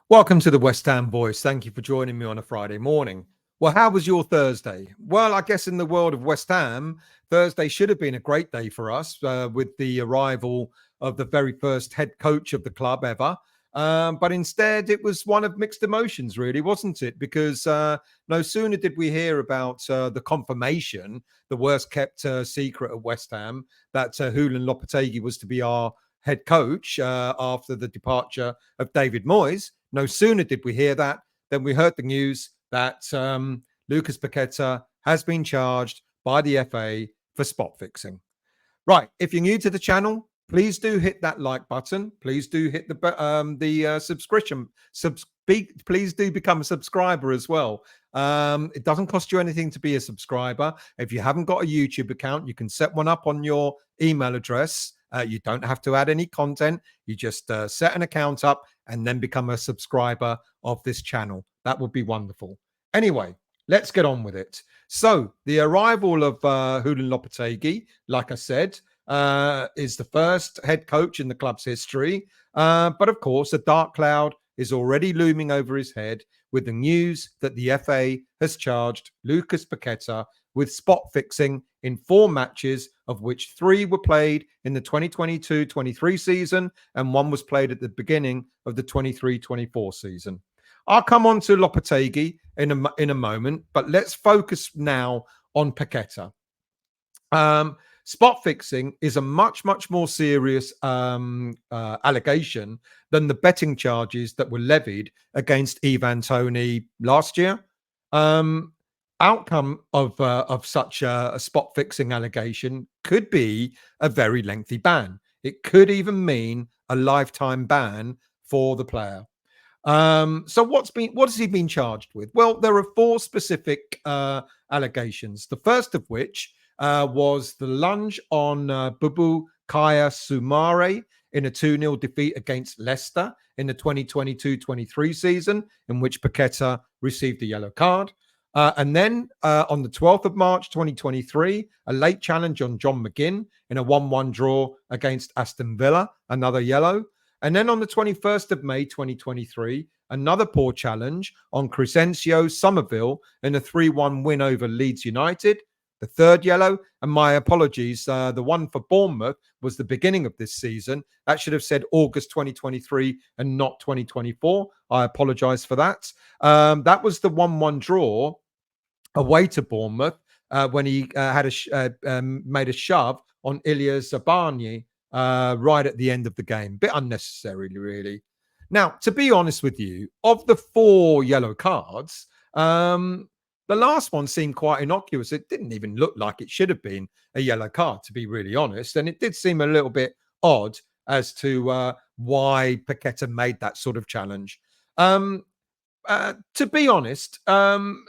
Welcome to the West Ham Voice. Thank you for joining me on a Friday morning. Well, how was your Thursday? Well, I guess in the world of West Ham, Thursday should have been a great day for us with the arrival of the very first head coach of the club ever. But instead, it was one of mixed emotions, really, wasn't it? Because no sooner did we hear about the confirmation, the worst kept secret at West Ham, that Julen Lopetegui was to be our head coach after the departure of David Moyes. No sooner did we hear that than we heard the news that Lucas Paqueta has been charged by the FA for spot fixing. Right. If you're new to the channel, please do hit that like button. Please do hit the subscription. Please do become a subscriber as well. It doesn't cost you anything to be a subscriber. If you haven't got a YouTube account, you can set one up on your email address. You don't have to add any content. You just set an account up and then become a subscriber of this channel. That would be wonderful. Anyway, let's get on with it. So the arrival of Julen Lopetegui, like I said, is the first head coach in the club's history. But of course, a dark cloud is already looming over his head with the news that the FA has charged Lucas Paqueta with spot fixing in 4 matches, of which 3 were played in the 2022-23 season and 1 was played at the beginning of the 23-24 season. I'll come on to Lopetegui in a moment, but let's focus now on Paqueta. Spot fixing is a much more serious allegation than the betting charges that were levied against Ivan Toney last year. Outcome of such a spot fixing allegation could be a very lengthy ban. It could even mean a lifetime ban for the player. So what has he been charged with? Well, there are 4 specific allegations. The first of which was the lunge on Bubu Kaya Sumare in a 2-0 defeat against Leicester in the 2022-23 season, in which Paqueta received a yellow card. And then on the 12th of March 2023, a late challenge on John McGinn in a 1-1 draw against Aston Villa, another yellow. And then on the 21st of May 2023, another poor challenge on Crescencio Somerville in a 3-1 win over Leeds United, the 3rd yellow. And my apologies, the one for Bournemouth was the beginning of this season. That should have said August 2023 and not 2024. I apologize for that. That was the 1-1 draw away to Bournemouth when he had made a shove on Ilya Zabani right at the end of the game. Bit unnecessarily, really. Now, to be honest with you, of the 4 yellow cards, the last one seemed quite innocuous. It didn't even look like it should have been a yellow card, to be really honest. And it did seem a little bit odd as to why Paqueta made that sort of challenge. To be honest, in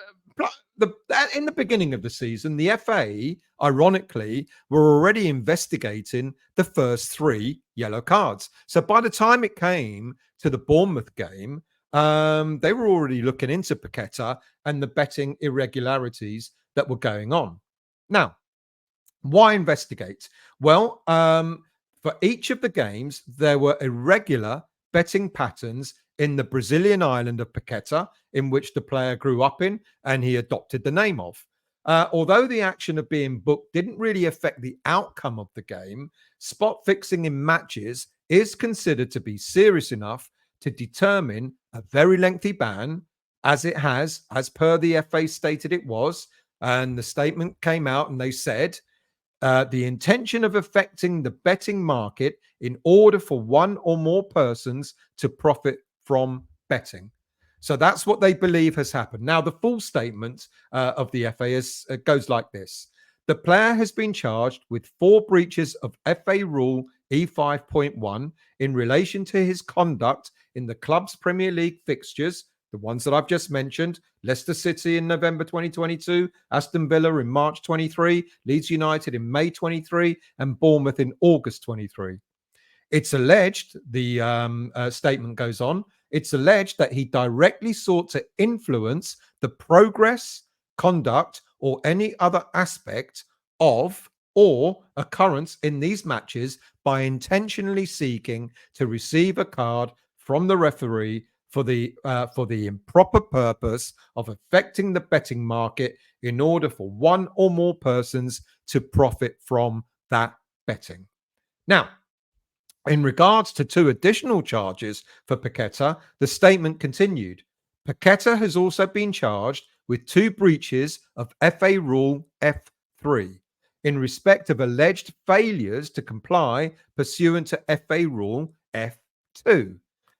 the beginning of the season, the FA, ironically, were already investigating the first 3 yellow cards. So by the time it came to the Bournemouth game, they were already looking into Paqueta and the betting irregularities that were going on. Now, why investigate? Well, for each of the games, there were irregular betting patterns in the Brazilian island of Paqueta, in which the player grew up in and he adopted the name of. Although the action of being booked didn't really affect the outcome of the game, spot fixing in matches is considered to be serious enough to determine a very lengthy ban, as it has, as per the FA stated it was. And the statement came out and they said, the intention of affecting the betting market in order for one or more persons to profit from betting. So that's what they believe has happened. Now, the full statement of the FA goes like this. The player has been charged with 4 breaches of FA Rule E5.1 in relation to his conduct in the club's Premier League fixtures, the ones that I've just mentioned: Leicester City in November 2022, Aston Villa in March 23, Leeds United in May 23, and Bournemouth in August 23. It's alleged, the statement goes on, it's alleged that he directly sought to influence the progress, conduct, or any other aspect of or occurrence in these matches by intentionally seeking to receive a card from the referee for the improper purpose of affecting the betting market in order for one or more persons to profit from that betting. Now, in regards to two additional charges for Paquetá, the statement continued. Paquetá has also been charged with two breaches of FA Rule F3 in respect of alleged failures to comply pursuant to FA Rule F2.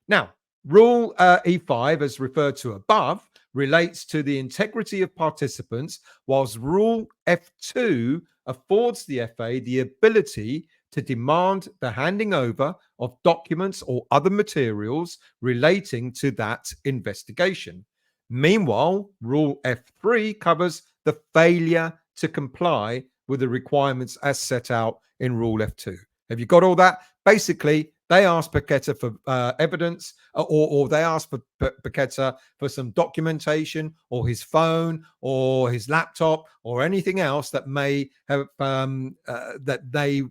Now, Rule E5, as referred to above, relates to the integrity of participants, whilst Rule F2 affords the FA the ability to demand the handing over of documents or other materials relating to that investigation. Meanwhile, Rule F3 covers the failure to comply with the requirements as set out in Rule F2. Have you got all that? Basically, they asked Paquetá for evidence, or they asked for Paquetá for some documentation, or his phone, or his laptop, or anything else that may have that they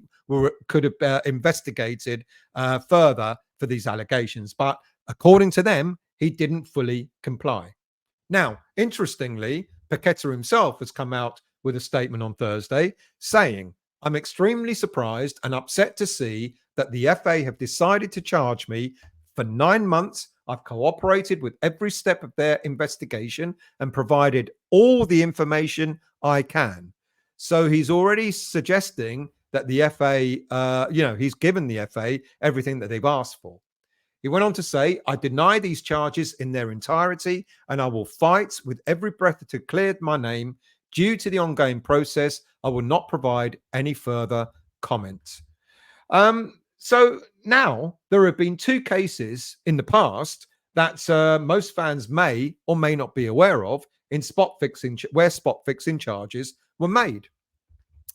could have investigated further for these allegations. But according to them, he didn't fully comply. Now, interestingly, Paquetá himself has come out with a statement on Thursday saying, I'm extremely surprised and upset to see that the FA have decided to charge me for 9 months. I've cooperated with every step of their investigation and provided all the information I can. So he's already suggesting that the FA, he's given the FA everything that they've asked for. He went on to say, I deny these charges in their entirety, and I will fight with every breath to clear my name. Due to the ongoing process, I will not provide any further comment. So now there have been two cases in the past that most fans may or may not be aware of in spot fixing, where spot fixing charges were made.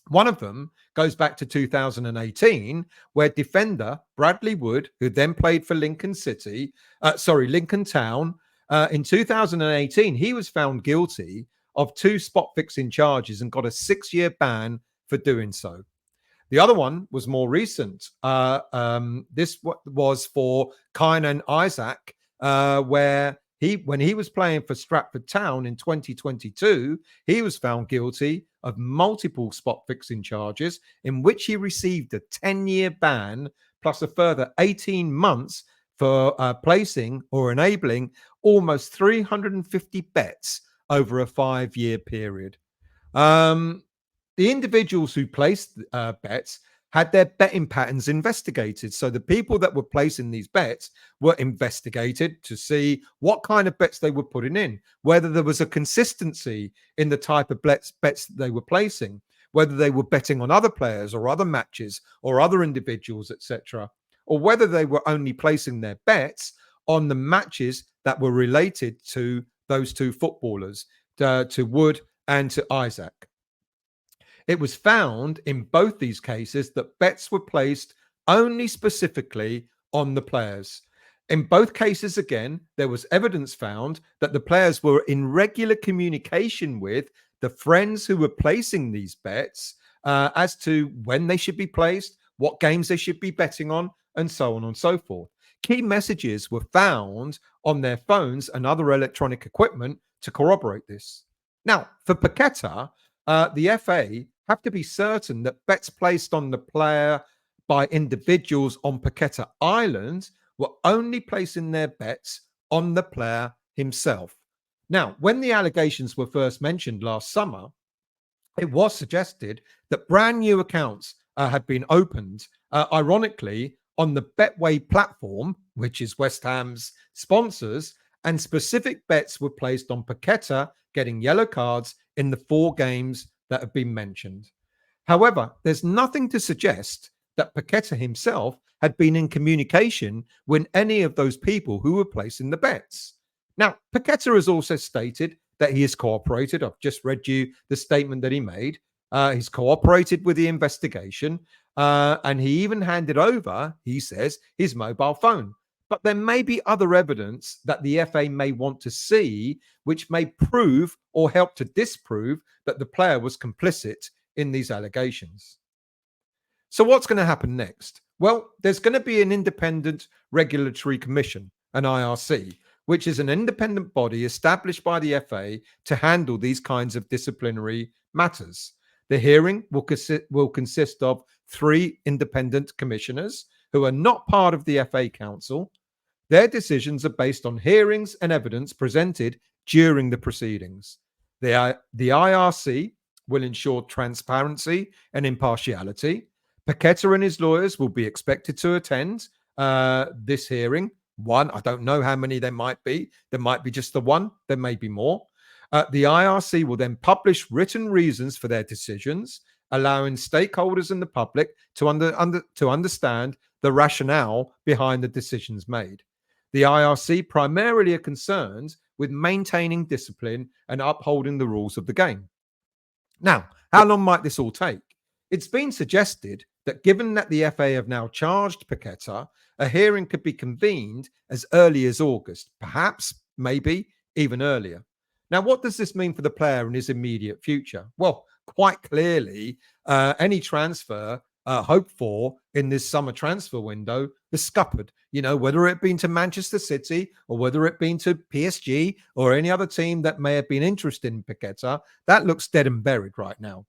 One of them goes back to 2018, where defender Bradley Wood, who then played for Lincoln Town, in 2018, he was found guilty of two spot fixing charges and got a 6-year ban for doing so. The other one was more recent. This was for Kainan Isaac, where when he was playing for Stratford Town in 2022, he was found guilty of multiple spot fixing charges in which he received a 10-year ban plus a further 18 months for placing or enabling almost 350 bets over a 5-year period. The individuals who placed bets had their betting patterns investigated. So the people that were placing these bets were investigated to see what kind of bets they were putting in, whether there was a consistency in the type of bets that they were placing, whether they were betting on other players or other matches or other individuals, etc., or whether they were only placing their bets on the matches that were related to those two footballers, to Wood and to Isaac. It was found in both these cases that bets were placed only specifically on the players. In both cases, again, there was evidence found that the players were in regular communication with the friends who were placing these bets as to when they should be placed, what games they should be betting on, and so on and so forth. Key messages were found on their phones and other electronic equipment to corroborate this. Now, for Paquetá, the FA have to be certain that bets placed on the player by individuals on Paquetá Island were only placing their bets on the player himself. Now, when the allegations were first mentioned last summer, it was suggested that brand new accounts had been opened, ironically, on the Betway platform, which is West Ham's sponsors, and specific bets were placed on Paquetá getting yellow cards in the 4 games that have been mentioned. However, there's nothing to suggest that Paquetá himself had been in communication with any of those people who were placing the bets. Now, Paquetá has also stated that he has cooperated. I've just read you the statement that he made. He's cooperated with the investigation, and he even handed over, he says, his mobile phone. But there may be other evidence that the FA may want to see, which may prove or help to disprove that the player was complicit in these allegations. So what's going to happen next? Well, there's going to be an independent regulatory commission, an IRC, which is an independent body established by the FA to handle these kinds of disciplinary matters. The hearing will consist of 3 independent commissioners who are not part of the FA Council. Their decisions are based on hearings and evidence presented during the proceedings. The IRC will ensure transparency and impartiality. Paqueta and his lawyers will be expected to attend this hearing. One, I don't know how many there might be. There might be just the one. There may be more. The IRC will then publish written reasons for their decisions, allowing stakeholders and the public to understand the rationale behind the decisions made. The IRC primarily are concerned with maintaining discipline and upholding the rules of the game. Now, how long might this all take? It's been suggested that given that the FA have now charged Paqueta, a hearing could be convened as early as August, perhaps, maybe even earlier. Now, what does this mean for the player in his immediate future? Well, quite clearly, any transfer hoped for in this summer transfer window is scuppered. You know, whether it been to Manchester City or whether it been to PSG or any other team that may have been interested in Paqueta, that looks dead and buried right now.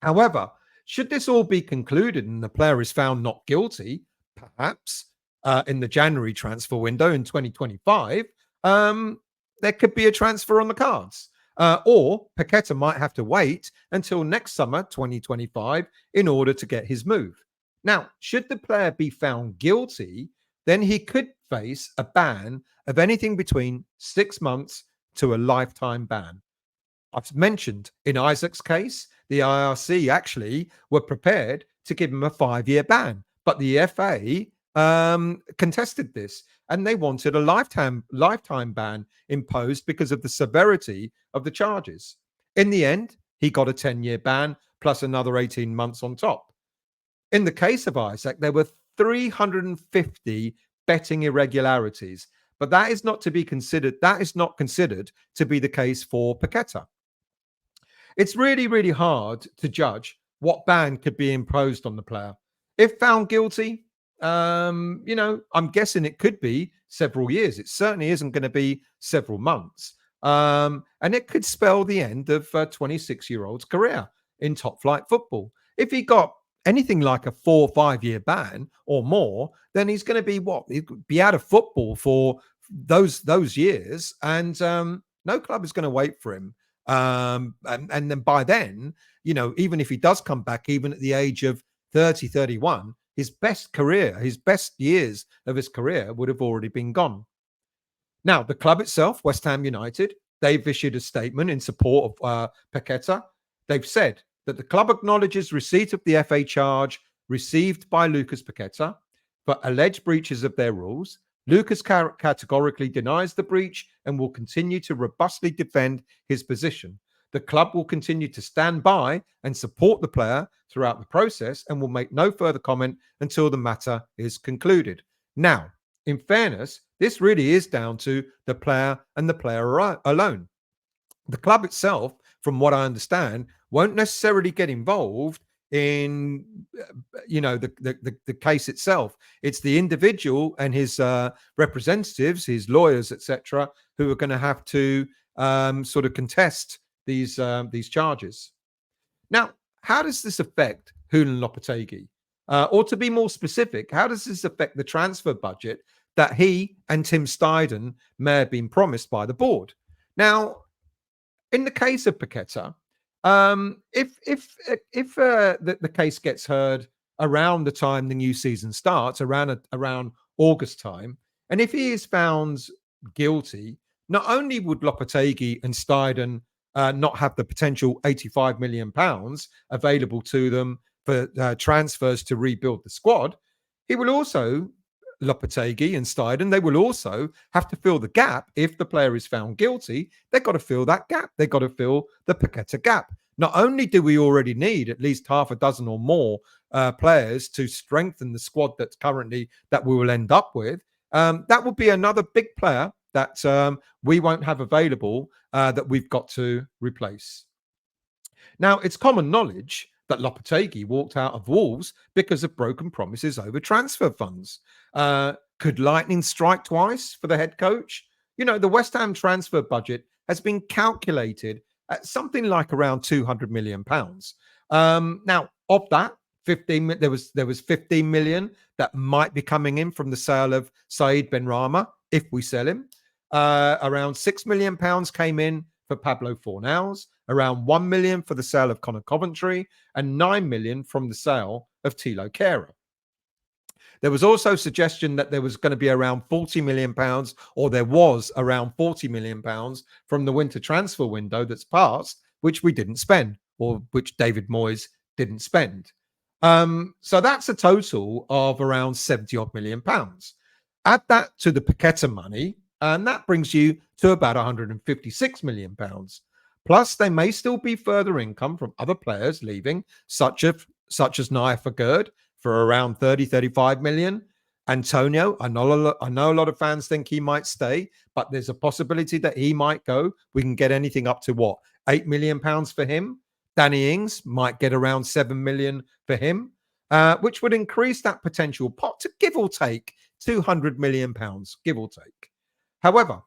However, should this all be concluded and the player is found not guilty, perhaps in the January transfer window in 2025, there could be a transfer on the cards. Or Paqueta might have to wait until next summer, 2025, in order to get his move. Now, should the player be found guilty, then he could face a ban of anything between 6 months to a lifetime ban. I've mentioned in Isaac's case, the IRC actually were prepared to give him a 5-year ban, but the FA contested this and they wanted a lifetime ban imposed because of the severity of the charges. In the end, he got a 10-year ban plus another 18 months on top. In the case of Isaac, there were 350 betting irregularities, but that is not considered to be the case for Paqueta. It's really, really hard to judge what ban could be imposed on the player. If found guilty, I'm guessing it could be several years. It certainly isn't going to be several months. And it could spell the end of a 26-year-old's career in top flight football. If he got anything like a 4 or 5 year ban or more, then he's going to be He'd be out of football for those years. And no club is going to wait for him. And then by then, even if he does come back, even at the age of 30, 31, his best years of his career would have already been gone. Now, the club itself, West Ham United, they've issued a statement in support of Paqueta. They've said that the club acknowledges receipt of the FA charge received by Lucas Paqueta for alleged breaches of their rules. Lucas categorically denies the breach and will continue to robustly defend his position. The club will continue to stand by and support the player throughout the process and will make no further comment until the matter is concluded. Now, in fairness, this really is down to the player and the player alone. The club itself, from what I understand, won't necessarily get involved in the case itself. It's the individual and his representatives, his lawyers, etc., who are going to have to sort of contest these charges. Now, how does this affect Julen Lopetegui? Or to be more specific, how does this affect the transfer budget that he and Tim Steidten may have been promised by the board? Now, in the case of Paqueta, if the case gets heard around the time the new season starts, around August time, and if he is found guilty, not only would Lopetegui and Steidten not have the potential £85 million available to them for transfers to rebuild the squad, Lopetegui and Steidten, they will also have to fill the gap. If the player is found guilty, they've got to fill that gap. They've got to fill the Paqueta gap. Not only do we already need at least half a dozen or more players to strengthen the squad that we will end up with, that will be another big player that we won't have available that we've got to replace. Now, it's common knowledge that Lopetegui walked out of Wolves because of broken promises over transfer funds. Could lightning strike twice for the head coach? The West Ham transfer budget has been calculated at something like around £200 million. Now, of that, 15 there was 15 million that might be coming in from the sale of Said Benrahma if we sell him. Around £6 million came in for Pablo Fornals, around 1 million for the sale of Connor Coventry, and 9 million from the sale of Thilo Kehrer. There was also suggestion that there was going to be around £40 million, or there was around £40 million from the winter transfer window that's passed, which we didn't spend, or which David Moyes didn't spend. So that's a total of around 70 odd million pounds. Add that to the Paquetá money, and that brings you to about 156 million pounds. Plus, there may still be further income from other players leaving, such as Naya Fagerd for around 30-35 million. Antonio, I know a lot of fans think he might stay, but there's a possibility that he might go. We can get anything up to what, £8 million for him. Danny Ings might get around 7 million for him, which would increase that potential pot to give or take £200 million, give or take. However,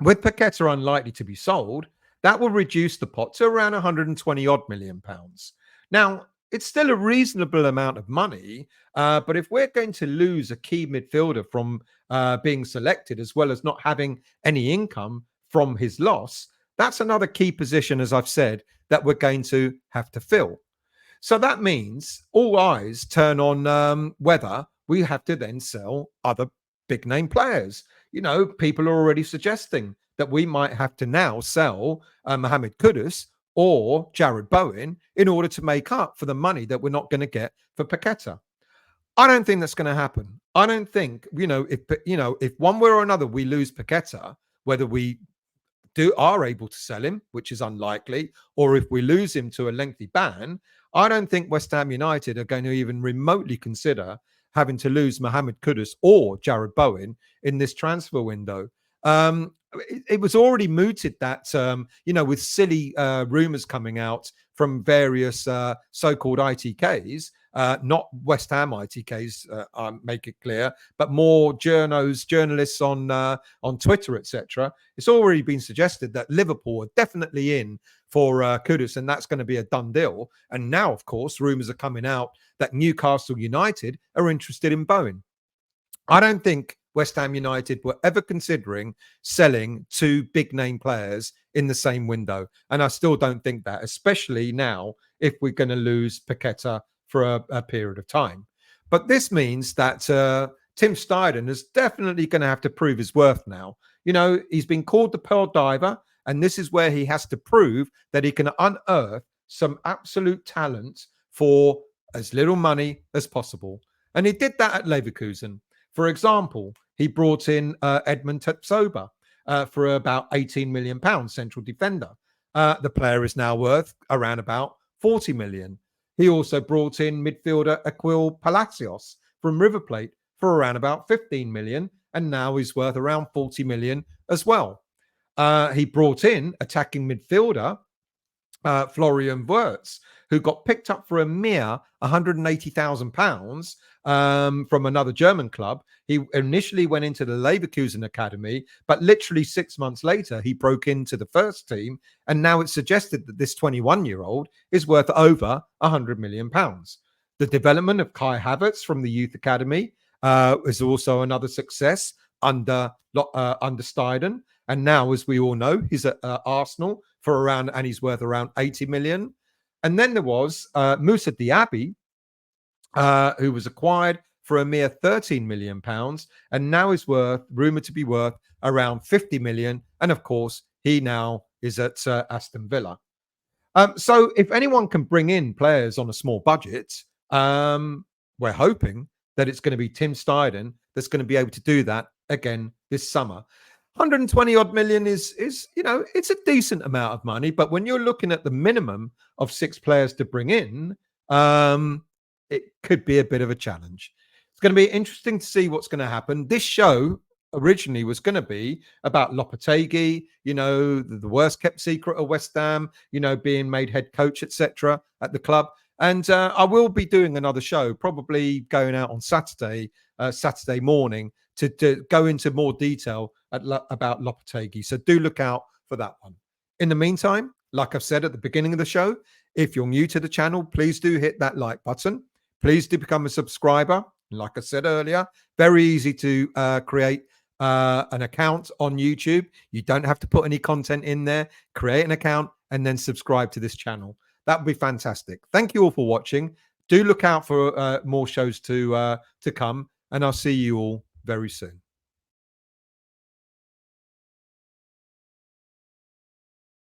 with Paquetá unlikely to be sold, that will reduce the pot to around 120 odd million pounds. Now, it's still a reasonable amount of money, but if we're going to lose a key midfielder from being selected, as well as not having any income from his loss, that's another key position, as I've said, that we're going to have to fill. So that means all eyes turn on whether we have to then sell other big name players. People are already suggesting that we might have to now sell Mohamed Kudus or Jarrod Bowen in order to make up for the money that we're not going to get for Paquetá. I don't think that's going to happen. I don't think, if one way or another we lose Paquetá, whether we are able to sell him, which is unlikely, or if we lose him to a lengthy ban, I don't think West Ham United are going to even remotely consider having to lose Mohamed Kudus or Jarrod Bowen in this transfer window. It was already mooted that, with silly rumours coming out from various so-called ITKs, not West Ham ITKs, make it clear, but more journalists on Twitter, etc. It's already been suggested that Liverpool are definitely in for Kudus, and that's going to be a done deal. And now, of course, rumours are coming out that Newcastle United are interested in Bowen. I don't think West Ham United were ever considering selling two big name players in the same window. And I still don't think that, especially now, if we're going to lose Paquetá for a period of time. But this means that Tim Steidten is definitely going to have to prove his worth now. He's been called the Pearl Diver, and this is where he has to prove that he can unearth some absolute talent for as little money as possible. And he did that at Leverkusen. For example, he brought in Edmund Tepsoba for about £18 million, central defender. The player is now worth around about 40 million. He also brought in midfielder Aquil Palacios from River Plate for around about 15 million, and now he's worth around 40 million as well. He brought in attacking midfielder Florian Wirtz, who got picked up for a mere £180,000 from another German club. He initially went into the Leverkusen academy, but literally 6 months later, he broke into the first team. And now it's suggested that this 21-year-old is worth over £100 million. The development of Kai Havertz from the youth academy is also another success under Steidten. And now, as we all know, he's at Arsenal and he's worth around 80 million. And then there was Moussa Diaby, who was acquired for a mere 13 million pounds, and now is rumored to be worth around 50 million. And of course, he now is at Aston Villa. So if anyone can bring in players on a small budget, we're hoping that it's going to be Tim Steidten that's going to be able to do that again this summer. 120 odd million is it's a decent amount of money, but when you're looking at the minimum of 6 players to bring in, it could be a bit of a challenge. It's going to be interesting to see what's going to happen. This show originally was going to be about Lopetegui, the worst kept secret of West Ham, being made head coach, etc. at the club. And I will be doing another show, probably going out on Saturday morning to go into more detail about Lopetegui. So do look out for that one. In the meantime, like I've said at the beginning of the show, if you're new to the channel, please do hit that like button. Please do become a subscriber. Like I said earlier, very easy to create an account on YouTube. You don't have to put any content in there. Create an account and then subscribe to this channel. That would be fantastic. Thank you all for watching. Do look out for more shows to come, and I'll see you all very soon.